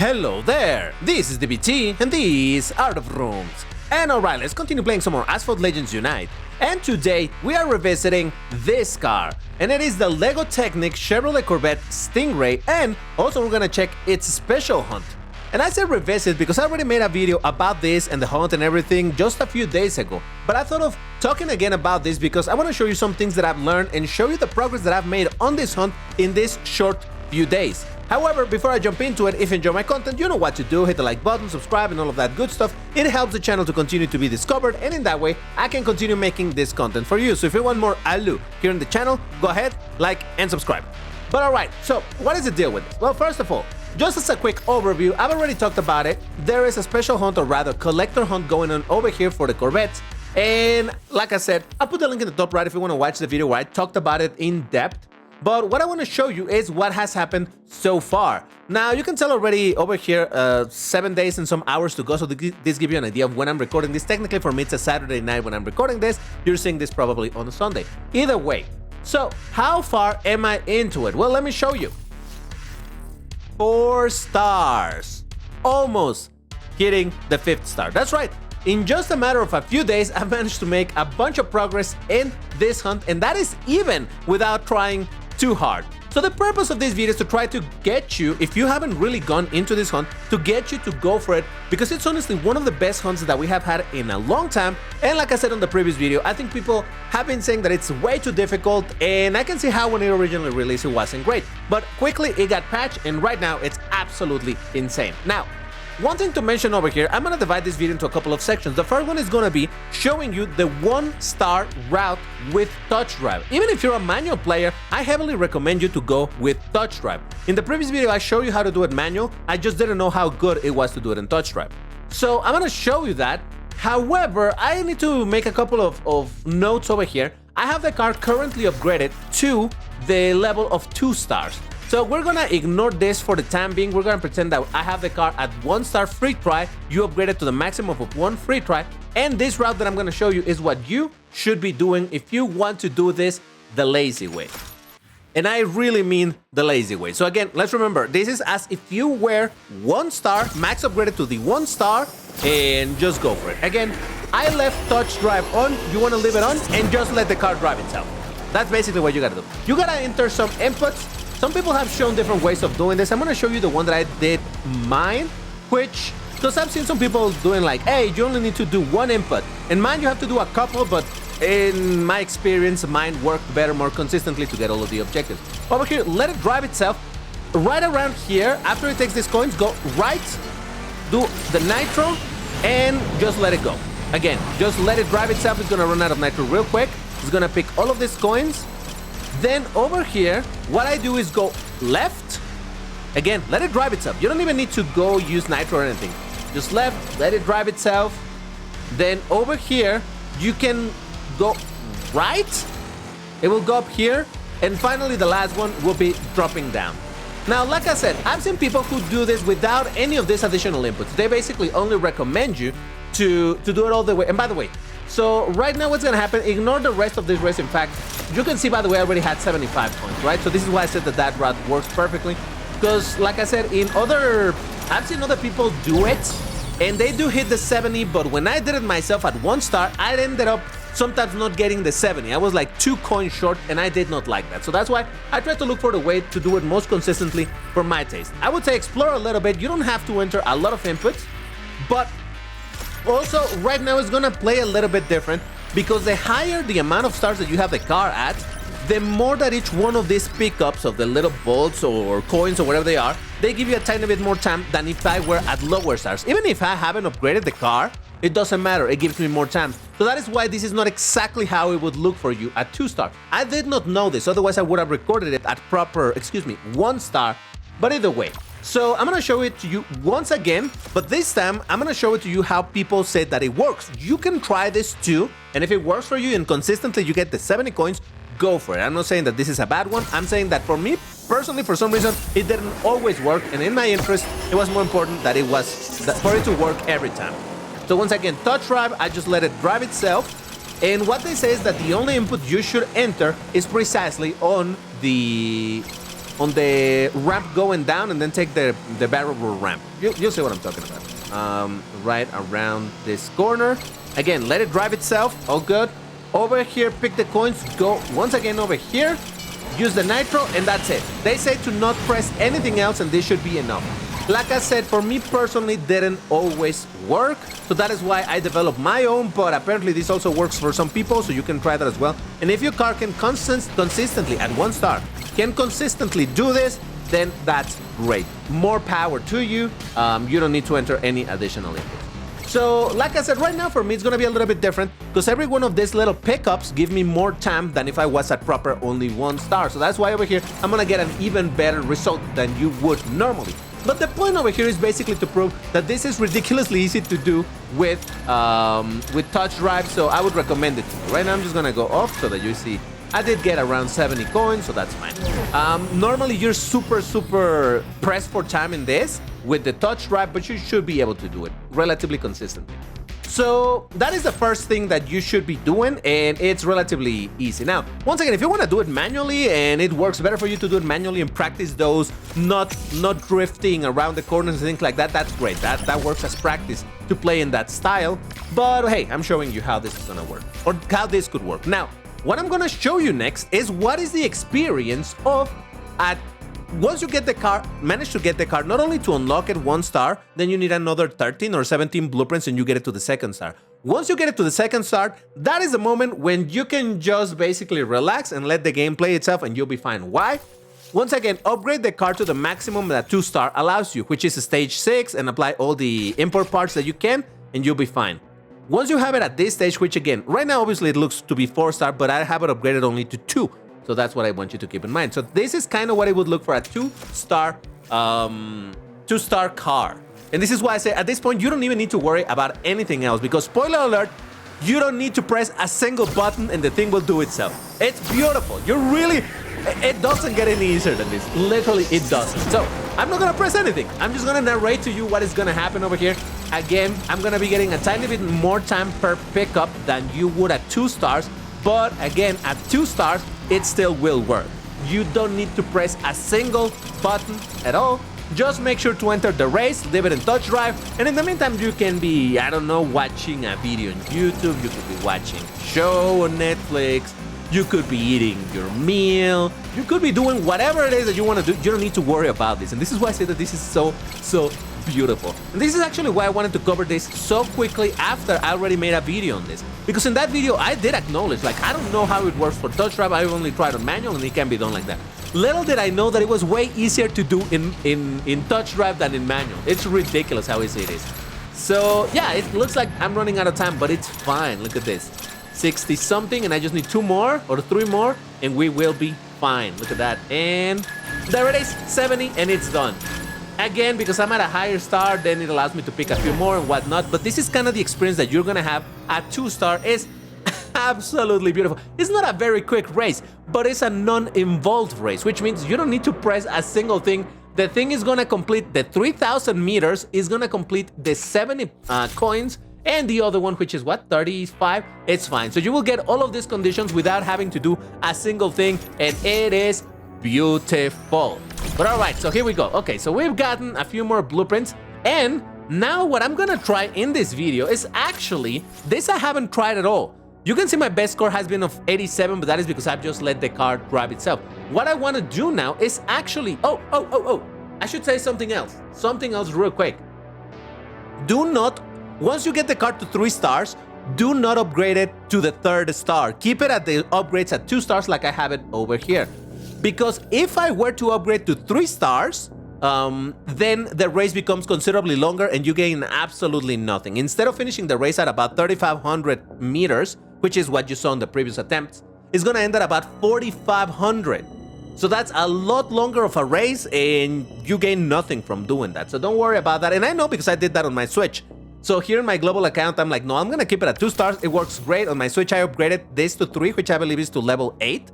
Hello there, this is DBT and these are the rooms. And alright, let's continue playing some more Asphalt Legends Unite. And today we are revisiting this car, and it is the LEGO Technic Chevrolet Corvette Stingray, and also we're gonna check its special hunt. And I said revisit because I already made a video about this and the hunt and everything just a few days ago. But I thought of talking again about this because I want to show you some things that I've learned and show you the progress that I've made on this hunt in this short few days. However, before I jump into it, if you enjoy my content, you know what to do. Hit the like button, subscribe, and all of that good stuff. It helps the channel to continue to be discovered, and in that way, I can continue making this content for you. So if you want more Alu here in the channel, go ahead, like, and subscribe. But alright, so what is the deal with this? Well, first of all, just as a quick overview, I've already talked about it. There is a special hunt, or rather collector hunt, going on over here for the Corvettes. And like I said, I'll put the link in the top right if you want to watch the video where I talked about it in depth. But what I want to show you is what has happened so far. Now, you can tell already over here, 7 days and some hours to go, so this gives you an idea of when I'm recording this. Technically, for me, it's a Saturday night when I'm recording this. You're seeing this probably on a Sunday. Either way. So, how far am I into it? Well, let me show you. 4 stars. Almost hitting the 5th star. That's right. In just a matter of a few days, I've managed to make a bunch of progress in this hunt, and that is even without trying too hard. So the purpose of this video is to try to get you, if you haven't really gone into this hunt, to get you to go for it, because it's honestly one of the best hunts that we have had in a long time. And like I said on the previous video, I think people have been saying that it's way too difficult, and I can see how when it originally released it wasn't great, but quickly it got patched, and right now it's absolutely insane. Now, one thing to mention over here, I'm gonna divide this video into a couple of sections. The first one is gonna be showing you the 1-star route with TouchDrive. Even if you're a manual player, I heavily recommend you to go with TouchDrive. In the previous video, I showed you how to do it manual. I just didn't know how good it was to do it in TouchDrive. So I'm gonna show you that. However, I need to make a couple of notes over here. I have the car currently upgraded to the level of 2 stars. So we're gonna ignore this for the time being. We're gonna pretend that I have the car at 1-star free try. You upgrade it to the maximum of 1 free try. And this route that I'm gonna show you is what you should be doing if you want to do this the lazy way. And I really mean the lazy way. So again, let's remember, this is as if you were 1 star, max upgraded to the 1 star, and just go for it. Again, I left TouchDrive on. You wanna leave it on and just let the car drive itself. That's basically what you gotta do. You gotta enter some inputs. Some people have shown different ways of doing this. I'm gonna show you the one that I did mine, which, because I've seen some people doing like, hey, you only need to do 1 input. In mine, you have to do a couple, but in my experience, mine worked better, more consistently to get all of the objectives. Over here, let it drive itself. Right around here, after it takes these coins, go right, do the nitro, and just let it go. Again, just let it drive itself. It's gonna run out of nitro real quick. It's gonna pick all of these coins. Then over here, what I do is go left. Again, let it drive itself. You don't even need to go use nitro or anything. Just left, let it drive itself. Then over here, you can go right. It will go up here. And finally, the last one will be dropping down. Now, like I said, I've seen people who do this without any of these additional inputs. They basically only recommend you to do it all the way. And by the way, so right now what's gonna happen, ignore the rest of this race. In fact, you can see, by the way, I already had 75 points, right? So this is why I said that that route works perfectly. Because like I said, I've seen other people do it, and they do hit the 70, but when I did it myself at 1 star, I ended up sometimes not getting the 70. I was like 2 coins short, and I did not like that. So that's why I try to look for the way to do it most consistently for my taste. I would say explore a little bit. You don't have to enter a lot of inputs, but also, right now it's gonna play a little bit different, because the higher the amount of stars that you have the car at, the more that each one of these pickups of the little bolts or coins or whatever they are, they give you a tiny bit more time than if I were at lower stars. Even if I haven't upgraded the car, it doesn't matter, it gives me more time. So that is why this is not exactly how it would look for you at 2 star. I did not know this, otherwise I would have recorded it at proper, 1 star, but either way. So I'm gonna show it to you once again, but this time I'm gonna show it to you how people say that it works. You can try this too, and if it works for you and consistently you get the 70 coins, go for it. I'm not saying that this is a bad one. I'm saying that for me, personally, for some reason, it didn't always work, and in my interest, it was more important that for it to work every time. So once again, TouchDrive, I just let it drive itself, and what they say is that the only input you should enter is precisely on the on the ramp going down and then take the variable ramp. You'll see what I'm talking about. Right around this corner. Again, let it drive itself. All good. Over here, pick the coins. Go once again over here. Use the nitro, and that's it. They say to not press anything else, and this should be enough. Like I said, for me personally, didn't always work. So that is why I developed my own, but apparently this also works for some people, so you can try that as well. And if your car can consistently, at 1 star, can consistently do this, then that's great. More power to you. You don't need to enter any additional inputs. So, like I said, right now for me, it's going to be a little bit different because every one of these little pickups give me more time than if I was at proper only 1 star. So that's why over here, I'm going to get an even better result than you would normally. But the point over here is basically to prove that this is ridiculously easy to do with TouchDrive, so I would recommend it to you. Right now, I'm just going to go off so that you see I did get around 70 coins, so that's fine. Normally, you're super pressed for time in this with the TouchDrive, but you should be able to do it relatively consistently. So that is the first thing that you should be doing, and it's relatively easy. Now, once again, if you want to do it manually and it works better for you to do it manually and practice those not drifting around the corners and things like that, that's great. That works as practice to play in that style. But hey, I'm showing you how this is gonna work, or how this could work. Now, what I'm gonna show you next is what is the experience of once you get the car, manage to get the car, not only to unlock it 1 star, then you need another 13 or 17 blueprints and you get it to the 2nd star. Once you get it to the 2nd star, that is the moment when you can just basically relax and let the game play itself and you'll be fine. Why? Once again, upgrade the car to the maximum that 2 star allows you, which is stage 6, and apply all the import parts that you can, and you'll be fine. Once you have it at this stage, which again, right now obviously it looks to be 4 star, but I have it upgraded only to 2. So that's what I want you to keep in mind. So this is kind of what I would look for a 2-star car. And this is why I say at this point, you don't even need to worry about anything else, because spoiler alert, you don't need to press a single button and the thing will do itself. It's beautiful. It doesn't get any easier than this. Literally, it doesn't. So I'm not gonna press anything. I'm just gonna narrate to you what is gonna happen over here. Again, I'm gonna be getting a tiny bit more time per pickup than you would at 2 stars. But again, at 2 stars, it still will work. You don't need to press a single button at all. Just make sure to enter the race, leave it in TouchDrive, and in the meantime, you can be, I don't know, watching a video on YouTube, you could be watching a show on Netflix, you could be eating your meal, you could be doing whatever it is that you want to do. You don't need to worry about this. And this is why I say that this is so beautiful. And this is actually why I wanted to cover this so quickly after I already made a video on this. Because in that video, I did acknowledge, like, I don't know how it works for TouchDrive. I only tried on manual and it can be done like that. Little did I know that it was way easier to do in TouchDrive than in manual. It's ridiculous how easy it is. So yeah, it looks like I'm running out of time, but it's fine. Look at this. 60 something, and I just need 2 more or 3 more, and we will be fine. Look at that. And there it is, 70, and it's done. Again, because I'm at a higher star, then it allows me to pick a few more and whatnot. But this is kind of the experience that you're gonna have at 2 star. It's absolutely beautiful. It's not a very quick race, but it's a non-involved race, which means you don't need to press a single thing. The thing is gonna complete the 3,000 meters, is gonna complete the 70 coins, and the other one, which is what, 35? It's fine. So you will get all of these conditions without having to do a single thing, and it is beautiful. But all right, so here we go. Okay, so we've gotten a few more blueprints, and now what I'm gonna try in this video is actually, this I haven't tried at all. You can see my best score has been of 87, but that is because I've just let the car drive itself. What I want to do now is actually, I should say something else real quick. Do not, once you get the car to 3 stars, do not upgrade it to the 3rd star. Keep it at the upgrades at 2 stars like I have it over here. Because if I were to upgrade to 3 stars, then the race becomes considerably longer and you gain absolutely nothing. Instead of finishing the race at about 3,500 meters, which is what you saw in the previous attempts, it's gonna end at about 4,500. So that's a lot longer of a race and you gain nothing from doing that. So don't worry about that. And I know because I did that on my Switch. So here in my global account, I'm like, no, I'm gonna keep it at 2 stars. It works great. On my Switch, I upgraded this to 3, which I believe is to level 8.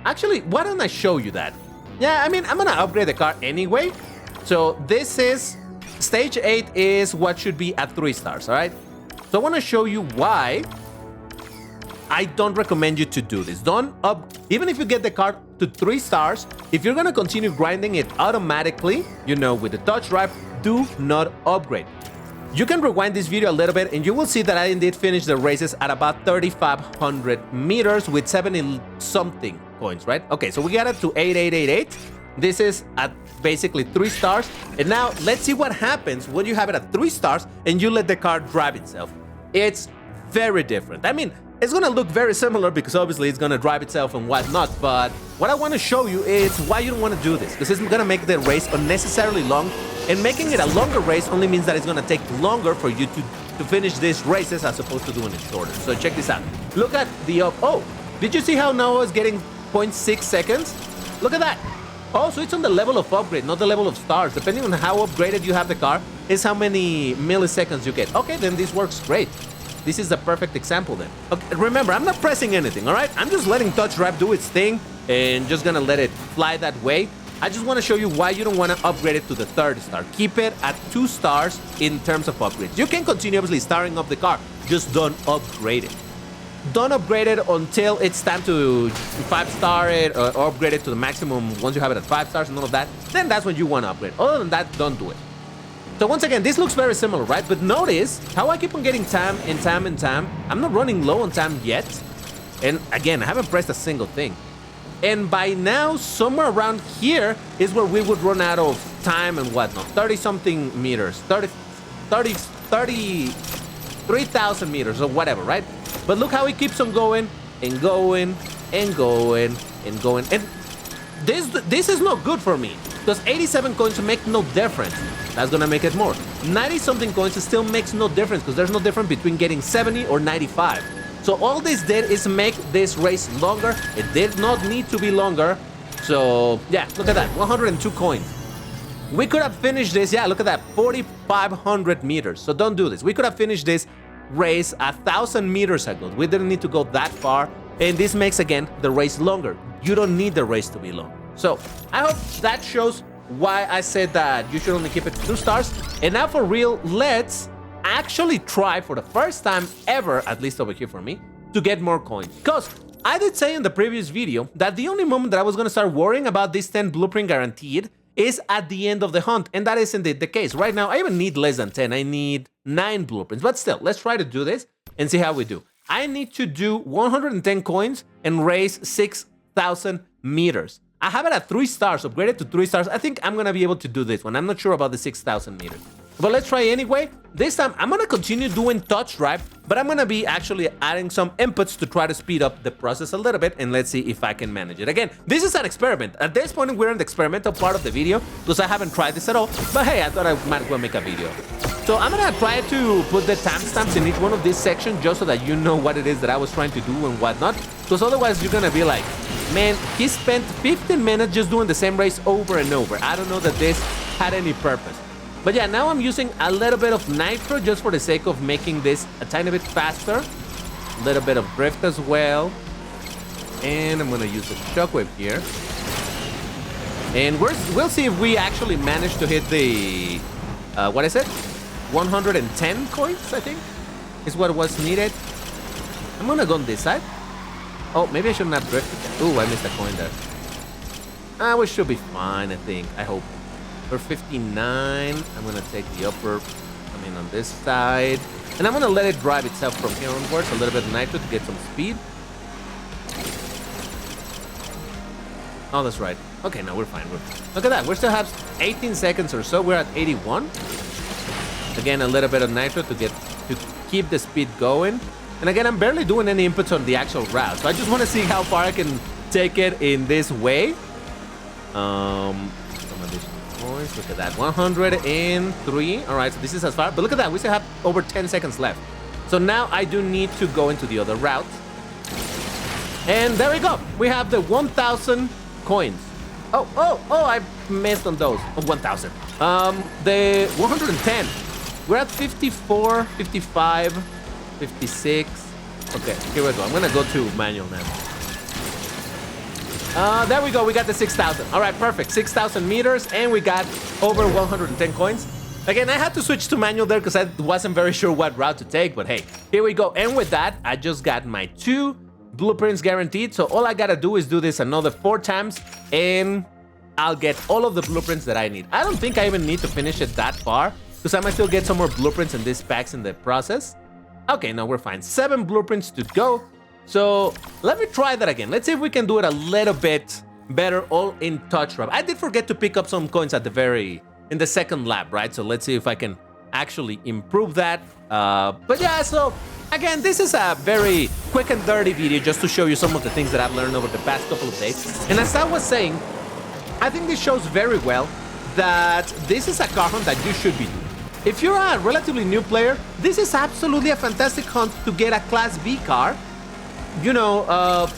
Actually, why don't I show you that? Yeah, I mean, I'm gonna upgrade the car anyway. So this is, stage 8 is what should be at 3 stars, all right? So I wanna show you why I don't recommend you to do this. Even if you get the car to 3 stars. If you're gonna continue grinding it automatically, you know, with the TouchDrive, do not upgrade. You can rewind this video a little bit and you will see that I indeed finished the races at about 3,500 meters with 70 something coins, right? Okay, so we got it to 8888. This is at basically 3 stars. And now let's see what happens when you have it at 3 stars and you let the car drive itself. It's very different. I mean, it's gonna look very similar because obviously it's gonna drive itself and whatnot, but what I wanna show you is why you don't wanna do this, because it's gonna make the race unnecessarily long, and making it a longer race only means that it's gonna take longer for you to finish these races as opposed to doing it shorter. So check this out. Look at the oh, did you see how Noah is getting 0.6 seconds? Look at that. Oh, so it's on the level of upgrade, not the level of stars. Depending on how upgraded you have the car, is how many milliseconds you get. Okay, then this works great. This is the perfect example then. Okay, remember, I'm not pressing anything, all right? I'm just letting TouchDrive do its thing and just gonna let it fly that way. I just want to show you why you don't want to upgrade it to the 3rd star. Keep it at 2 stars in terms of upgrades. You can continuously starting up the car, just don't upgrade it. Don't upgrade it until it's time to 5-star it or upgrade it to the maximum once you have it at 5 stars and all of that. Then that's when you want to upgrade. Other than that, don't do it. So once again, this looks very similar, right? But notice how I keep on getting time and time and time. I'm not running low on time yet. And again, I haven't pressed a single thing. And by now, somewhere around here is where we would run out of time and whatnot. 30-something meters, 3,000 meters or whatever, right? But look how it keeps on going and going and going and going. And this is not good for me, because 87 coins make no difference. That's gonna make it more. 90-something coins still makes no difference, because there's no difference between getting 70 or 95. So all this did is make this race longer. It did not need to be longer. So yeah, look at that, 102 coins. We could have finished this, yeah, look at that, 4,500 meters. So don't do this. We could have finished this race 1,000 meters ago. We didn't need to go that far. And this makes, again, the race longer. You don't need the race to be long. So I hope that shows why I said that you should only keep it to 2 stars. And now for real, let's actually try for the first time ever, at least over here for me, to get more coins. Because I did say in the previous video that the only moment that I was going to start worrying about this 10 blueprint guaranteed is at the end of the hunt. And that is indeed the case. Right now, I even need less than 10. I need 9 blueprints. But still, let's try to do this and see how we do. I need to do 110 coins and race 6,000 meters. I have it at 3 stars, upgraded to 3 stars. I think I'm going to be able to do this one. I'm not sure about the 6,000 meters. But let's try anyway. This time, I'm going to continue doing TouchDrive, but I'm going to be actually adding some inputs to try to speed up the process a little bit, and let's see if I can manage it. Again, this is an experiment. At this point, we're in the experimental part of the video, because I haven't tried this at all. But hey, I thought I might as well make a video. So I'm going to try to put the timestamps in each one of these sections, just so that you know what it is that I was trying to do and whatnot. Because otherwise, you're going to be like, man, he spent 15 minutes just doing the same race over and over. I don't know that this had any purpose. But yeah, now I'm using a little bit of nitro just for the sake of making this a tiny bit faster. A little bit of drift as well. And I'm gonna use the shockwave here. And we'll see if we actually manage to hit the, what is it? 110 coins, I think, is what was needed. I'm gonna go on this side. Oh, maybe I shouldn't have drifted. Ooh, I missed a coin there. We should be fine, I think. I hope. For 59, I'm gonna take the upper, I mean on this side. And I'm gonna let it drive itself from here onwards, a little bit of nitro to get some speed. Oh, that's right. Okay, no, we're fine. Look at that, we still have 18 seconds or so. We're at 81. Again, a little bit of nitro to keep the speed going. And again, I'm barely doing any inputs on the actual route. So I just wanna see how far I can take it in this way. Some additional points. Look at that, 103. All right, so this is as far, but look at that, we still have over 10 seconds left. So now I do need to go into the other route. And there we go, we have the 1,000 coins. Oh, I missed on those. 1,000. The 110. We're at 54, 55, 56. Okay, here we go. I'm gonna go to manual now. There we go, we got the 6,000. All right, perfect, 6,000 meters, and we got over 110 coins. Again, I had to switch to manual there because I wasn't very sure what route to take, but hey, here we go. And with that, I just got my 2 blueprints guaranteed. So all I gotta do is do this another 4 times and I'll get all of the blueprints that I need. I don't think I even need to finish it that far because I might still get some more blueprints and these packs in the process. Okay, no, we're fine. 7 blueprints to go. So let me try that again. Let's see if we can do it a little bit better all in TouchDrive. I did forget to pick up some coins at in the second lap, right? So let's see if I can actually improve that. But yeah, so again, this is a very quick and dirty video just to show you some of the things that I've learned over the past couple of days. And as I was saying, I think this shows very well that this is a car hunt that you should be doing. If you're a relatively new player, this is absolutely a fantastic hunt to get a Class B car. You know, a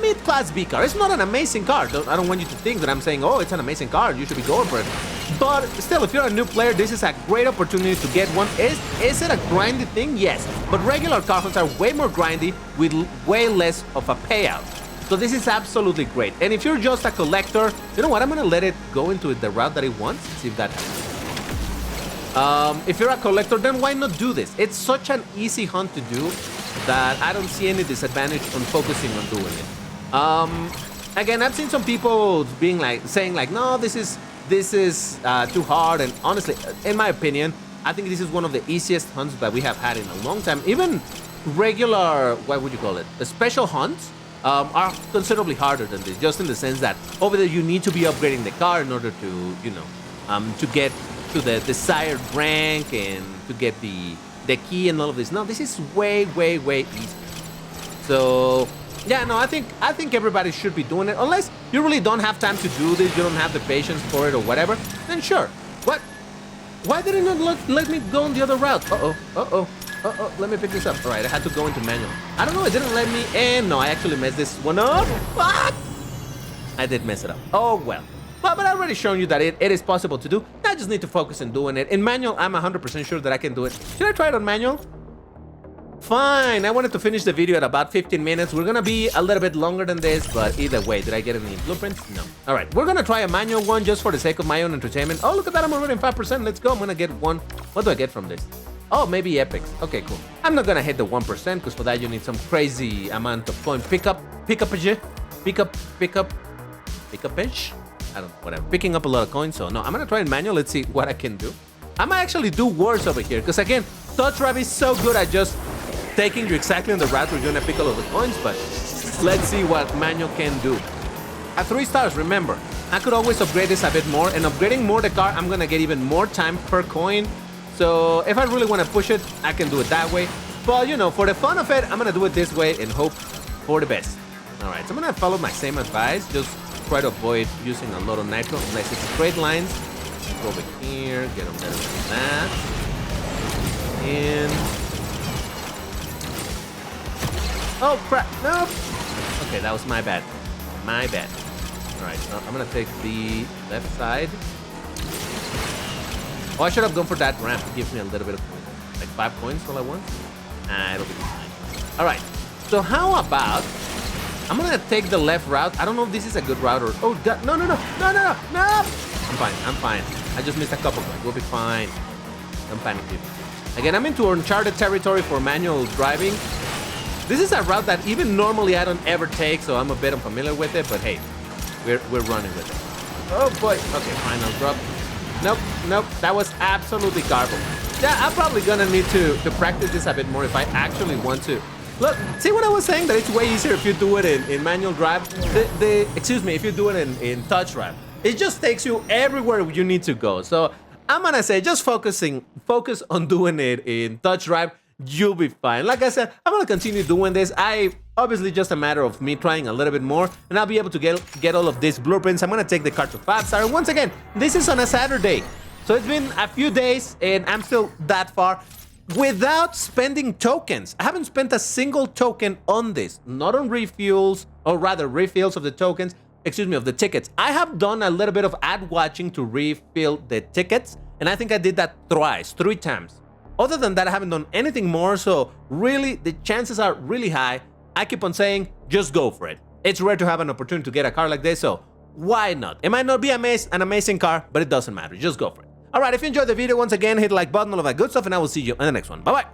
mid-class B car. It's not an amazing car. I don't want you to think that I'm saying, oh, it's an amazing car, you should be going for it. But still, if you're a new player, this is a great opportunity to get one. Is it a grindy thing? Yes. But regular car hunts are way more grindy with way less of a payout. So this is absolutely great. And if you're just a collector, you know what? I'm going to let it go into the route that it wants. See if that happens. If you're a collector, then why not do this? It's such an easy hunt to do that I don't see any disadvantage on focusing on doing it. Again, I've seen some people saying no, this is too hard. And honestly, in my opinion, I think this is one of the easiest hunts that we have had in a long time. Even regular, what would you call it? The special hunts are considerably harder than this, just in the sense that over there you need to be upgrading the car in order to, you know, to get to the desired rank and to get the key and all of this. No, this is way easy. So yeah, no, I think everybody should be doing it. Unless you really don't have time to do this, you don't have the patience for it or whatever, then sure. What? Why did it not let me go on the other route? Let me pick this up. All right, I had to go into manual. I don't know, it didn't let me in. No, I actually messed this one up. What? I did mess it up. Oh well. But I've already shown you that it is possible to do. I just need to focus on doing it. In manual, I'm 100% sure that I can do it. Should I try it on manual? Fine. I wanted to finish the video at about 15 minutes. We're going to be a little bit longer than this, but either way, did I get any blueprints? No. All right, we're going to try a manual one just for the sake of my own entertainment. Oh, look at that. I'm already in 5%. Let's go. I'm going to get one. What do I get from this? Oh, maybe epics. Okay, cool. I'm not going to hit the 1% because for that, you need some crazy amount of coin. Pick up bench. I don't know, whatever. Picking up a lot of coins, so no, I'm gonna try in manual. Let's see what I can do. I might actually do worse over here, because again, TouchDrive is so good at just taking you exactly on the route where you're gonna pick all of the coins, but let's see what manual can do. At 3 stars, remember, I could always upgrade this a bit more, and upgrading more the car, I'm gonna get even more time per coin. So if I really wanna push it, I can do it that way. But you know, for the fun of it, I'm gonna do it this way and hope for the best. All right, so I'm gonna follow my same advice, just try to avoid using a lot of nitro unless it's straight lines. Go over here, get them better than that. And oh crap, no. Okay, that was my bad. My bad. All right, so I'm gonna take the left side. Oh, I should have gone for that ramp. It gives me a little bit of coins. Like 5 coins all at once. It'll be fine. All right, so how about I'm gonna take the left route. I don't know if this is a good route or... Oh, no. I'm fine. I just missed a couple coins. We'll be fine. Don't panic, people. Again, I'm into uncharted territory for manual driving. This is a route that even normally I don't ever take, so I'm a bit unfamiliar with it, but hey, we're running with it. Oh boy. Okay, final drop. Nope. That was absolutely garbage. Yeah, I'm probably gonna need to practice this a bit more if I actually want to. Look, see what I was saying? That it's way easier if you do it in manual drive. Excuse me, if you do it in TouchDrive. It just takes you everywhere you need to go. So I'm gonna say just focus on doing it in TouchDrive. You'll be fine. Like I said, I'm gonna continue doing this. Obviously just a matter of me trying a little bit more, and I'll be able to get all of these blueprints. I'm gonna take the car to 5-star. And once again, this is on a Saturday. So it's been a few days and I'm still that far. Without spending tokens. I haven't spent a single token on this. Not on refuels, or rather refills of the tokens, excuse me, of the tickets. I have done a little bit of ad watching to refill the tickets, and I think I did that 3 times. Other than that, I haven't done anything more, so really, the chances are really high. I keep on saying, just go for it. It's rare to have an opportunity to get a car like this, so why not? It might not be an amazing car, but it doesn't matter. Just go for it. All right, if you enjoyed the video, once again, hit the like button, all of that good stuff, and I will see you in the next one. Bye-bye.